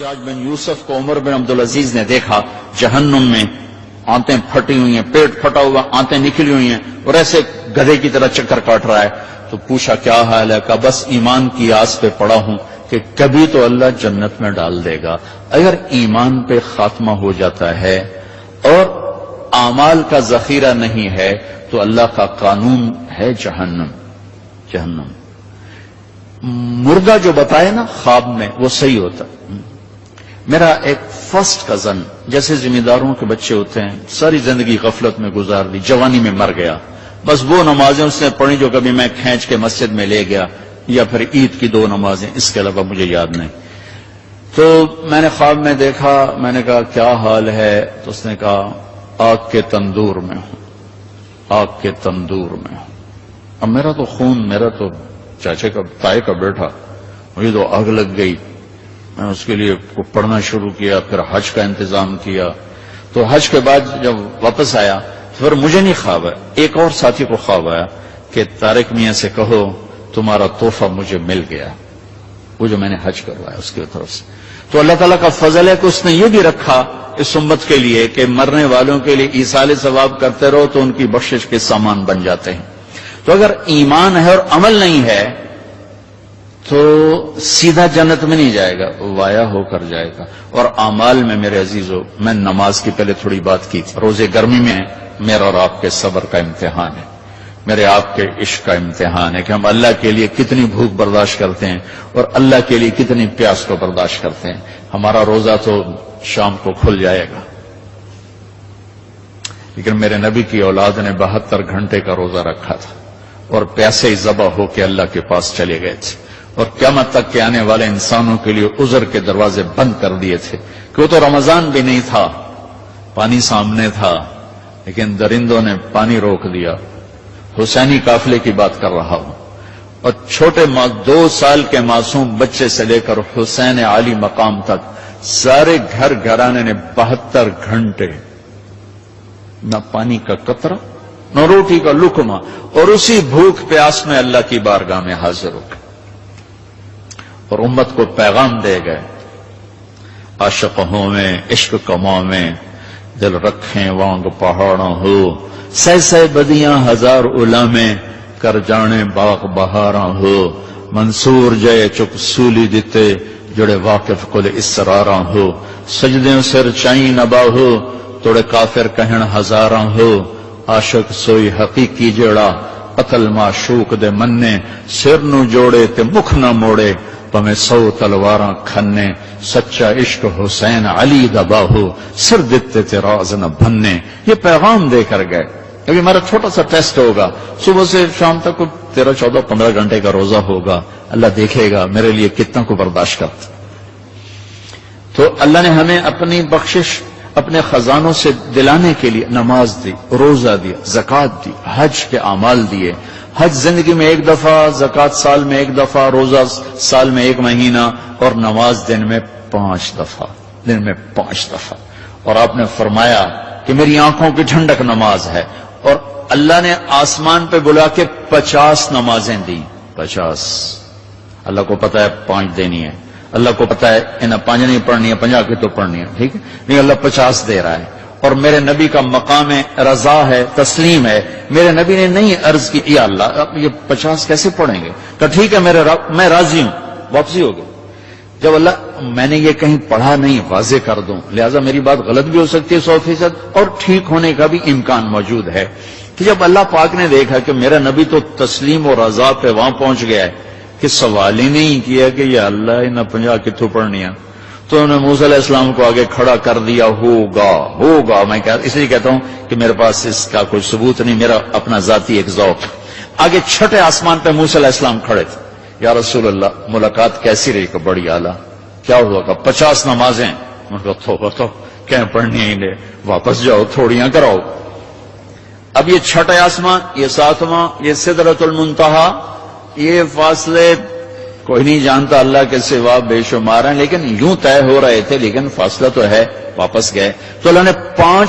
حجاج بن یوسف کو عمر بن عبدالعزیز نے دیکھا جہنم میں، آنتیں پھٹی ہوئی ہیں، پیٹ پھٹا ہوا، آنتیں نکلی ہوئی ہیں، اور ایسے گدھے کی طرح چکر کاٹ رہا ہے. تو پوچھا کیا حال ہے؟ کہا بس ایمان کی آس پہ پڑا ہوں کہ کبھی تو اللہ جنت میں ڈال دے گا. اگر ایمان پہ خاتمہ ہو جاتا ہے اور اعمال کا ذخیرہ نہیں ہے تو اللہ کا قانون ہے جہنم. جہنم مردہ جو بتائے نا خواب میں وہ صحیح ہوتا. میرا ایک فرسٹ کزن، جیسے ذمہ داروں کے بچے ہوتے ہیں، ساری زندگی غفلت میں گزار دی، جوانی میں مر گیا. بس وہ نمازیں اس نے پڑھی جو کبھی میں کھینچ کے مسجد میں لے گیا، یا پھر عید کی 2 نمازیں، اس کے علاوہ مجھے یاد نہیں. تو میں نے خواب میں دیکھا، میں نے کہا کیا حال ہے؟ تو اس نے کہا آگ کے تندور میں ہوں، آگ کے تندور میں ہوں. اب میرا تو خون، میرا تو چاچے کا، تائے کا بیٹا، مجھے تو آگ لگ گئی. میں اس کے لیے پڑھنا شروع کیا، پھر حج کا انتظام کیا. تو حج کے بعد جب واپس آیا تو پھر مجھے نہیں خواب آیا، ایک اور ساتھی کو خواب آیا کہ طارق میاں سے کہو تمہارا تحفہ مجھے مل گیا، وہ جو میں نے حج کروایا اس کی طرف سے. تو اللہ تعالیٰ کا فضل ہے کہ اس نے یہ بھی رکھا اس امت کے لیے کہ مرنے والوں کے لیے ایصال ثواب کرتے رہو تو ان کی بخشش کے سامان بن جاتے ہیں. تو اگر ایمان ہے اور عمل نہیں ہے تو سیدھا جنت میں نہیں جائے گا، وایا ہو کر جائے گا. اور اعمال میں میرے عزیزو، میں نماز کی پہلے تھوڑی بات کی تھی. روزے گرمی میں میرا اور آپ کے صبر کا امتحان ہے، میرے آپ کے عشق کا امتحان ہے کہ ہم اللہ کے لیے کتنی بھوک برداشت کرتے ہیں اور اللہ کے لیے کتنی پیاس کو برداشت کرتے ہیں. ہمارا روزہ تو شام کو کھل جائے گا، لیکن میرے نبی کی اولاد نے 72 گھنٹے کا روزہ رکھا تھا اور پیاسے ہی ذبح ہو کے اللہ کے پاس چلے گئے تھے، اور قیامت تک کے آنے والے انسانوں کے لیے عذر کے دروازے بند کر دیے تھے. کہ وہ تو رمضان بھی نہیں تھا، پانی سامنے تھا، لیکن درندوں نے پانی روک دیا. حسینی قافلے کی بات کر رہا ہوں، اور چھوٹے 2 سال کے معصوم بچے سے لے کر حسین عالی مقام تک سارے گھر گھرانے نے 72 گھنٹے نہ پانی کا قطرہ نہ روٹی کا لقمہ، اور اسی بھوک پیاس میں اللہ کی بارگاہ میں حاضر ہو گئے اور امت کو پیغام دے گئے. عاشق ہوں میں عشق کماں میں دل رکھیں وانگ پہاڑوں ہو، سہ سہ بدیاں ہزار علامیں کر جانے باغ بہاراں ہو. منصور جے چک سولی دیتے جڑے واقف کل اسراراں ہو. سجدیں سر چائیں نبا ہو توڑے کافر کہن ہزاراں ہو. عاشق سوئی حقیقی جڑا قتل معشوق دے مننے. سر نو جوڑے تے مکھ نہ موڑے پمیں 100 تلواراں کھنے. سچا عشق حسین علی دبا ہو سر دیتے تے راز نہ بننے. یہ پیغام دے کر گئے. ابھی ہمارا چھوٹا سا ٹیسٹ ہوگا، صبح سے شام تک 13, 14, 15 گھنٹے کا روزہ ہوگا. اللہ دیکھے گا میرے لیے کتنا کو برداشت کرتا. تو اللہ نے ہمیں اپنی بخشش اپنے خزانوں سے دلانے کے لیے نماز دی، روزہ دیا، زکوٰۃ دی، حج کے اعمال دیے. حج زندگی میں 1 دفعہ، زکوٰۃ سال میں 1 دفعہ، روزہ سال میں 1 مہینہ، اور نماز دن میں 5 دفعہ، دن میں 5 دفعہ. اور آپ نے فرمایا کہ میری آنکھوں کی ٹھنڈک نماز ہے. اور اللہ نے آسمان پہ بلا کے 50 نمازیں دی. 50. اللہ کو پتا ہے 5 دینی ہے، اللہ کو پتا ہے انہیں 5 نہیں پڑھنی ہے، 50 کی تو پڑھنی ہے، ٹھیک ہے، نہیں اللہ 50 دے رہا ہے. اور میرے نبی کا مقام رضا ہے، تسلیم ہے. میرے نبی نے نہیں عرض کی یا اللہ آپ یہ 50 کیسے پڑھیں گے؟ کہ ٹھیک ہے میرے رب میں راضی ہوں. واپسی ہو گئی. جب اللہ میں نے یہ کہیں پڑھا نہیں واضح کر دوں، لہذا میری بات غلط بھی ہو سکتی ہے 100%، اور ٹھیک ہونے کا بھی امکان موجود ہے. کہ جب اللہ پاک نے دیکھا کہ میرا نبی تو تسلیم و رضا پہ وہاں پہنچ گیا ہے کہ سوال ہی نہیں کیا کہ یا اللہ انہیں 50 کتوں پڑھنی ہے، تو انہوں نے موسیٰ علیہ السلام کو آگے کھڑا کر دیا. ہوگا میں اس لیے کہتا ہوں کہ میرے پاس اس کا کوئی ثبوت نہیں، میرا اپنا ذاتی ایک ذوق. آگے چھٹے آسمان پہ موسیٰ علیہ السلام کھڑے تھے. یا رسول اللہ ملاقات کیسی رہی؟ کہ بڑی اعلیٰ. کیا ہوا؟ کہ 50 نمازیں. میں کہا تو کہیں پڑھنی ہی لے، واپس جاؤ تھوڑیاں کراؤ. اب یہ چھٹے آسمان، یہ 7واں، یہ سدرۃ المنتہا، یہ فاصلے کوئی نہیں جانتا اللہ کے سوا، بے شمار ہیں، لیکن یوں طے ہو رہے تھے، لیکن فاصلہ تو ہے. واپس گئے تو اللہ نے 5